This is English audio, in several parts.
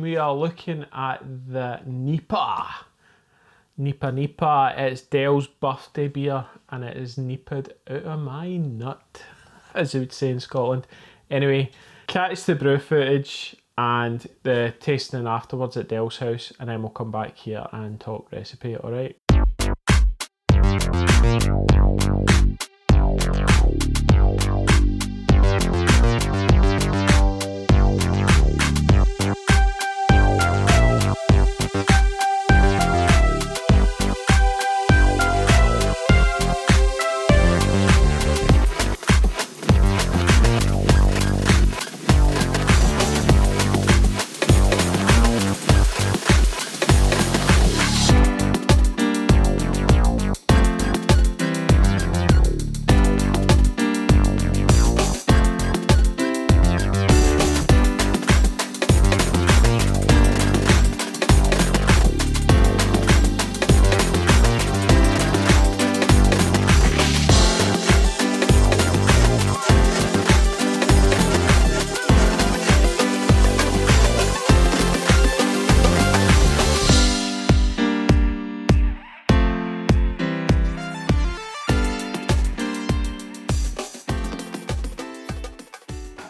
We are looking at the NEIPA. NEIPA. It's Dell's birthday beer and it is NEIPA'd out of my nut, as they would say in Scotland. Anyway, catch the brew footage and the tasting afterwards at Dell's house, and then we'll come back here and talk recipe, alright?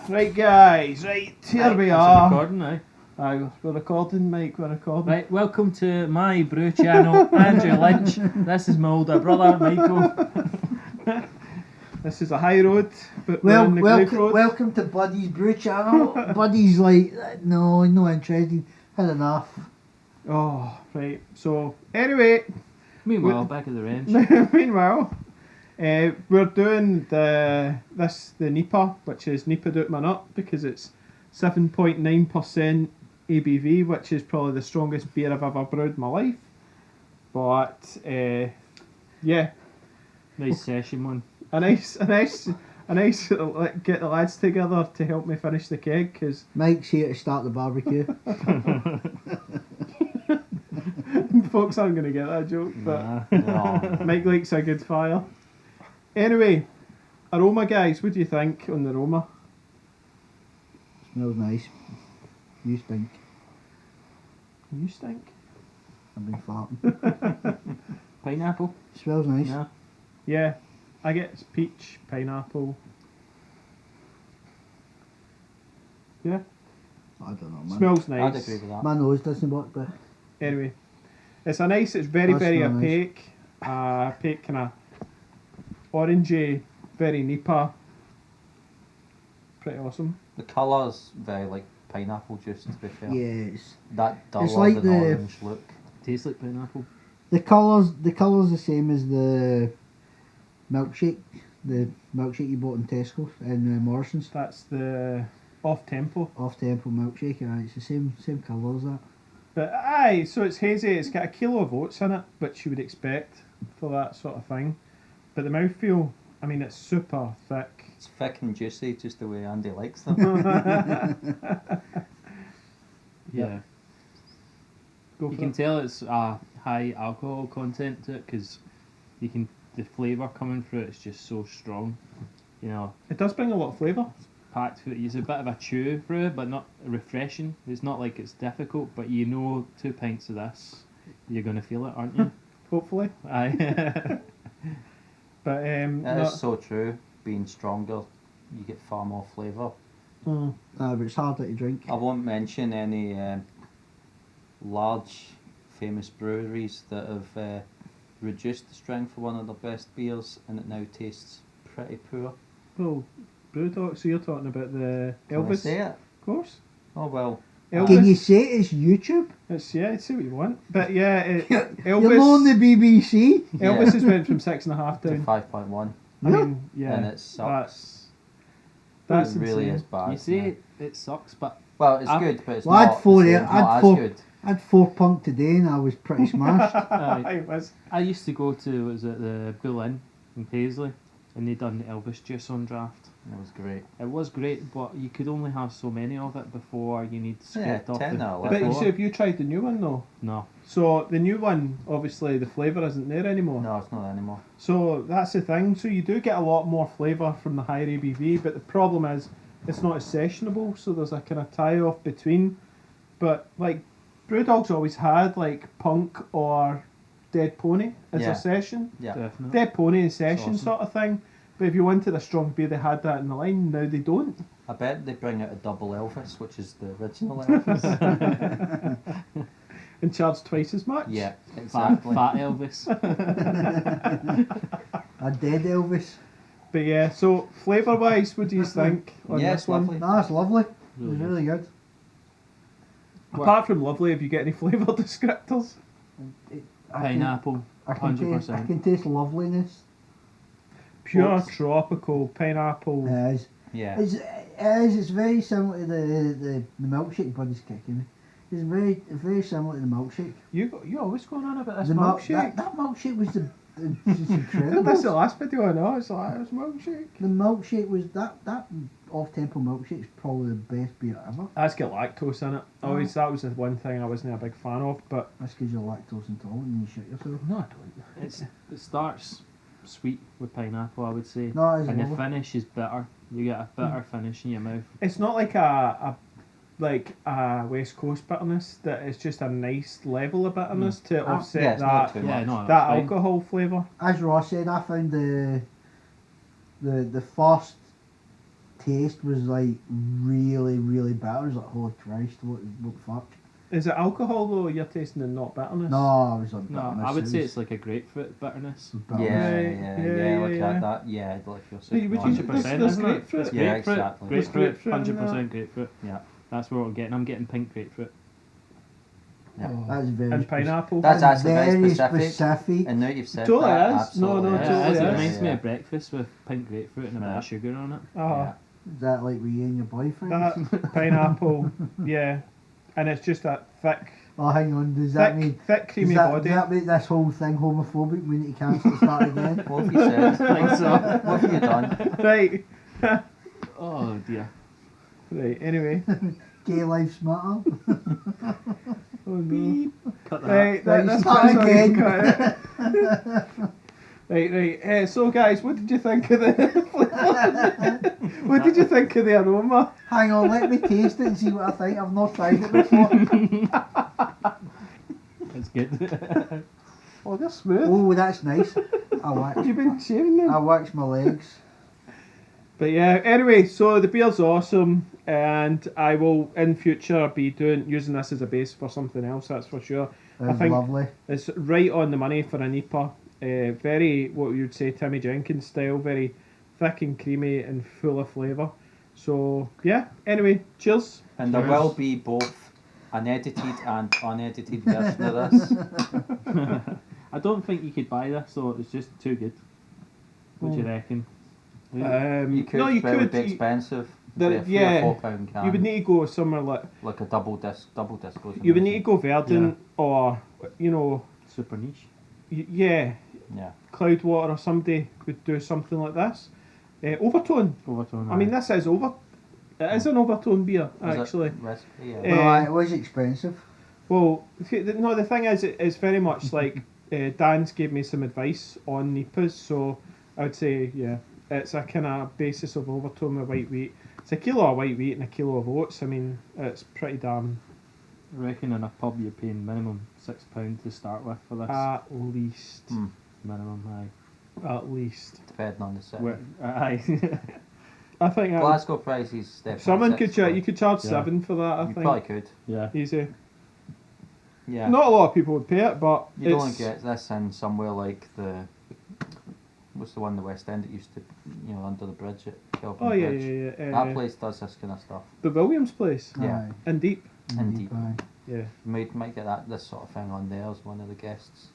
Right guys, right, here we are. Recording now. Aye, we're recording, Mike, we're recording. Right, welcome to my brew channel, Andrew Lynch. This is my older brother, Michael. This is a high road, but we're on the Cliff road. Welcome to Buddy's brew channel. Buddy's like, no interested, had enough. Oh, right, so, anyway. Meanwhile, back at the range. Meanwhile, we're doing the NEIPA, which is NEIPA'd Oot my nut, because it's 7.9% ABV, which is probably the strongest beer I've ever brewed in my life. But yeah, Nice session one. a nice get the lads together to help me finish the keg, because Mike's here to start the barbecue. folks aren't going to get that joke, but No. Mike likes a good fire. Anyway, Aroma guys, what do you think on the Aroma? Smells nice. You stink. You stink. I've been farting. Pineapple? Smells nice. Yeah. Yeah, I get peach, pineapple. Yeah, I don't know, man. smells I'd nice. agree with that. My nose doesn't work, but Anyway, it's very, Does very smell nice. opaque. Opaque kind of orangey, very NEIPA. Pretty awesome. The colour's very like pineapple juice, to be fair. yeah, it's That duller It's like than the- orange look. Tastes like pineapple. the colour's the same as the milkshake you bought in Tesco and Morrison's. That's the off-tempo. Off-tempo milkshake, and it's the same colour as that. But aye, so it's hazy. It's got a kilo of oats in it, which you would expect for that sort of thing. But the mouthfeel, I mean, it's super thick. It's thick and juicy, just the way Andy likes them. Yeah. Go You for can it. tell it's a high alcohol content to it because the flavour coming through it's just so strong. You know, It does bring a lot of flavour. packed through. It's a bit of a chew through, but not refreshing. It's not like it's difficult, but you know, 2 pints of this, you're gonna feel it, aren't you? Hopefully. Aye. But It is so true. Being stronger, you get far more flavour. But it's harder to drink. I won't mention any large famous breweries that have reduced the strength of one of their best beers and it now tastes pretty poor. Well, Brewtech, so you're talking about the Can I Elvis? say it? Of course. Oh well. Can Elvis. you say it's YouTube? It's, yeah, say what you want. But yeah, You're on the Elvis. BBC. Elvis has went from 6.5 To down. 5.1. I mean, yeah, And it sucks. That's It really insane. is bad. You say it sucks, but Well, it's I've- good, but it's Well, I'd not, four the it- same, I'd not four- as good. I had 4 punk today and I was pretty smashed. It was. I used to go to the Bull Inn in Paisley, and they done Elvis juice on draft. It was great. It was great, but you could only have so many of it before you need to Yeah, skip off 10 the or But you Before. see, have you tried the new one though? No. So the new one, obviously, the flavour isn't there anymore. No, it's not anymore. So that's the thing. So you do get a lot more flavour from the higher ABV, but the problem is it's not as sessionable. So there's a kind of tie-off between but like Brewdog's always had like Punk or Dead Pony as Yeah. a session. Yeah. Definitely. Dead Pony in session awesome. sort of thing. But if you wanted a strong beer, they had that in the line. Now they don't. I bet they bring out a double Elvis, which is the original Elvis. And charge twice as much. Yeah, Fat, exactly. fat Elvis. A dead Elvis. But yeah, so flavour wise, what do you think on Yeah, this it's one? lovely. No, it's lovely. It was Really really good. Apart from lovely, have you got any flavour descriptors? I Pineapple. can taste. I 100%. can taste loveliness. Pure Oats. tropical pineapple. It is. Yeah. It's very similar to the milkshake buddy's kicking me. It's very similar to the milkshake. You always going on about this The milkshake. that milkshake was it's incredible. That's the last video I know. It's like, it was milkshake. The milkshake was that off-tempo milkshake is probably the best beer ever. That's got lactose in it. Always, that was the one thing I wasn't a big fan of. But That's because you're lactose intolerant and you shit yourself. no, I don't. It starts sweet with pineapple, I would say. No, it's And the lovely. finish is bitter. You get a bitter finish in your mouth. It's not like a West Coast bitterness. That it's just a nice level of bitterness to offset Yeah, it's not that too Yeah, much. no, that that's fine. alcohol flavour. As Ross said, I found the first taste was like really, really bitter. I was like, holy Christ, what the fuck? Is it alcohol though? You're tasting and not bitterness. No, I was like, No, bitterness. I would It say was it's like a grapefruit bitterness. bitterness. Yeah, Right. look Yeah. at that. Yeah, like you're Hey, saying. would you- 100%, there's isn't it? grapefruit. It's Yeah, grapefruit. exactly. There's Grapefruit, grapefruit in 100% grapefruit. Yeah. That's what I'm getting. I'm getting pink grapefruit. Yeah. Oh. That's very And spec- pineapple. That's actually very very specific. And now you've said Totally that. is. No, Absolutely. no, Yeah, totally it is. It is. reminds me Yeah. of breakfast with pink grapefruit and a bit Yeah. of sugar on it. Oh, Is that like with you and your boyfriend? that pineapple. Yeah, and it's just that thick, Oh, hang on. Does that mean creamy does body. that make this whole thing homophobic? We need to cancel it, start again. What have you said? I think so. What have you done? Right. Oh dear. Right. Anyway. Gay lives matter. Oh no. Cut that. Right. Right, That's start sorry, again. cut it. Right. So, guys, what did you think of the? What did you think of the aroma? Hang on, let me taste it and see what I think. I've not tried it before. It's good. Oh, they're smooth. Oh, that's nice. Have you been shaving them? I wax my legs. But yeah, anyway, so the beer's awesome, and I will in future be using this as a base for something else. That's for sure. That's think- lovely. It's right on the money for a NEIPA. Very, what you would say, Timmy Jenkins style. Very thick and creamy and full of flavour. So yeah. Anyway, cheers. And there will be both an edited and unedited version of this. I don't think you could buy this, so it's just too good. What do you reckon? You could, no, you but it would could. be expensive. There- It'd be a yeah. £4 can. You would need to go somewhere like a double disc. you would need to go Verdant or Super niche. Yeah, Yeah. Cloudwater or somebody would do something like this. Overtone. Overtone. I mean, this is It is an overtone beer, Is it actually. recipe? Eh, Yeah. Well, it was expensive. Well, no, the thing is, it's very much like Dan's gave me some advice on NEIPA's, so I would say, yeah, it's a kind of basis of overtone with white wheat. It's a kilo of white wheat and a kilo of oats. I mean, it's pretty damn. I reckon in a pub you're paying minimum £6 to start with for this. At least. Minimum, aye. At least. Depending on the city. Aye. I think Glasgow prices definitely. someone six, could but you could charge Yeah. 7 for that, I You think. probably could. Yeah. Easy. Yeah. Not a lot of people would pay it, but You it's, don't get this in somewhere like what's the one in the West End that used to, under the bridge at Kelvin Oh yeah, Bridge. yeah. That place does this kind of stuff. The Williams place. Yeah. Aye. And deep. Indeed. Aye. Yeah. You might get this sort of thing on there as one of the guests,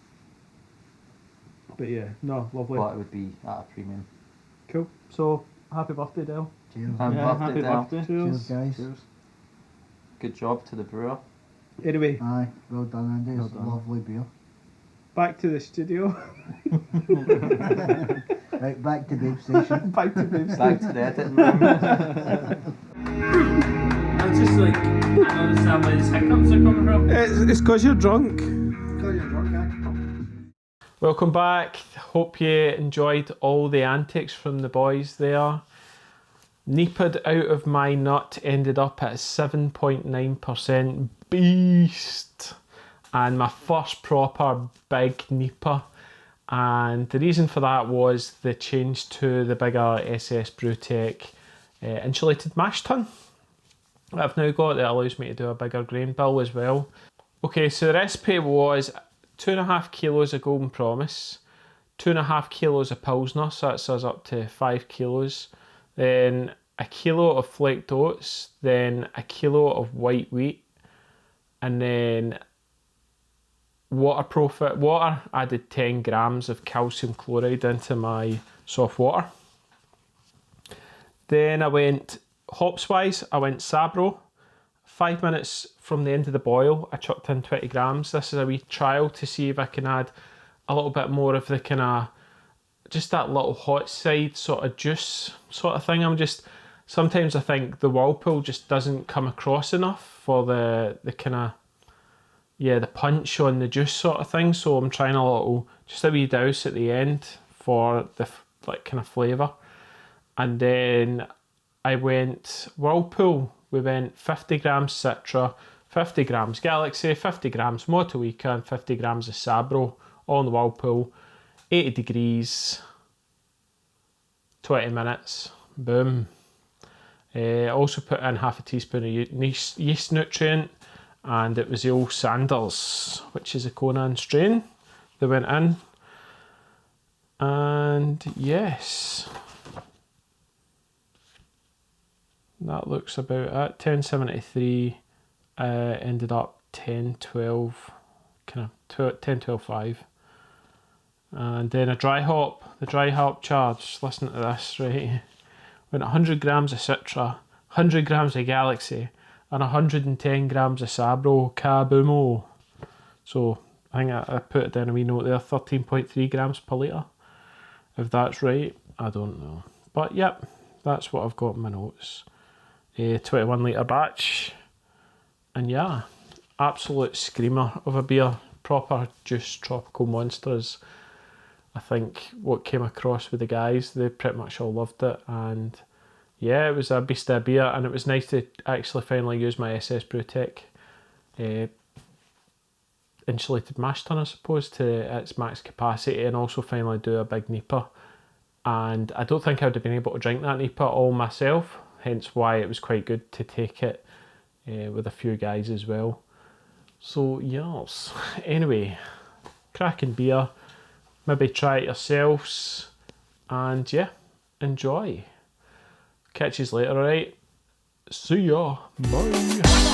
But yeah, no, lovely. but it would be at a premium. Cool. So happy birthday, Del. Cheers. Happy Yeah, birthday, happy Del. birthday. Cheers, guys. Cheers. Good job to the brewer. Anyway, Aye, well done, Andy. Well It's a done. lovely beer. back to the studio. Right, back to Babe Station. back to Babe's. Back to the editing room. I'm just like, I don't understand where these hiccups are coming from. It's because you're drunk. Because you're drunk, eh? Welcome back. Hope you enjoyed all the antics from the boys there. NEIPA'd Out of My Nut ended up at 7.9%. beast, and my first proper big NEIPA. And the reason for that was the change to the bigger SS Brewtech insulated mash tun that I've now got that allows me to do a bigger grain bill as well. Okay, so the recipe was 2.5 kilos of Golden Promise, 2.5 kilos of Pilsner, so that's us up to 5 kilos, then a kilo of Flaked Oats, then a kilo of white wheat, and then water. Added 10 grams of calcium chloride into my soft water. Then I went hops wise, I went Sabro. 5 minutes from the end of the boil, I chucked in 20 grams. This is a wee trial to see if I can add a little bit more of the kind of, just that little hot side sort of juice sort of thing. Sometimes I think the Whirlpool just doesn't come across enough for the kind of, the punch on the juice sort of thing. So I'm trying just a wee douse at the end for the kind of flavour. And then I went Whirlpool. We went 50 grams Citra, 50 grams Galaxy, 50 grams Motueka, and 50 grams of Sabro, all in the Whirlpool. 80 degrees, 20 minutes, boom. Also put in half a teaspoon of yeast nutrient, and it was the old Sanders, which is a Conan strain, that went in. And yes, that looks about it. 1073 ended up 1012, kind of 1012.5. And then the dry hop charge, listen to this, right? Went 100 grams of Citra, 100 grams of Galaxy, and 110 grams of Sabro, kaboomo. So I think I put it down a wee note there, 13.3 grams per litre. If that's right, I don't know. But yep, that's what I've got in my notes. 21 litre batch. And yeah, absolute screamer of a beer. Proper juice tropical monsters. I think what came across with the guys, they pretty much all loved it. And yeah, it was a beast of a beer, and it was nice to actually finally use my SS Brewtech insulated mash tun, I suppose, to its max capacity, and also finally do a big NEIPA. And I don't think I would have been able to drink that NEIPA all myself, hence why it was quite good to take it with a few guys as well. So yes, anyway, cracking beer, maybe try it yourselves, and yeah, enjoy. Catch you later, alright? See ya, bye.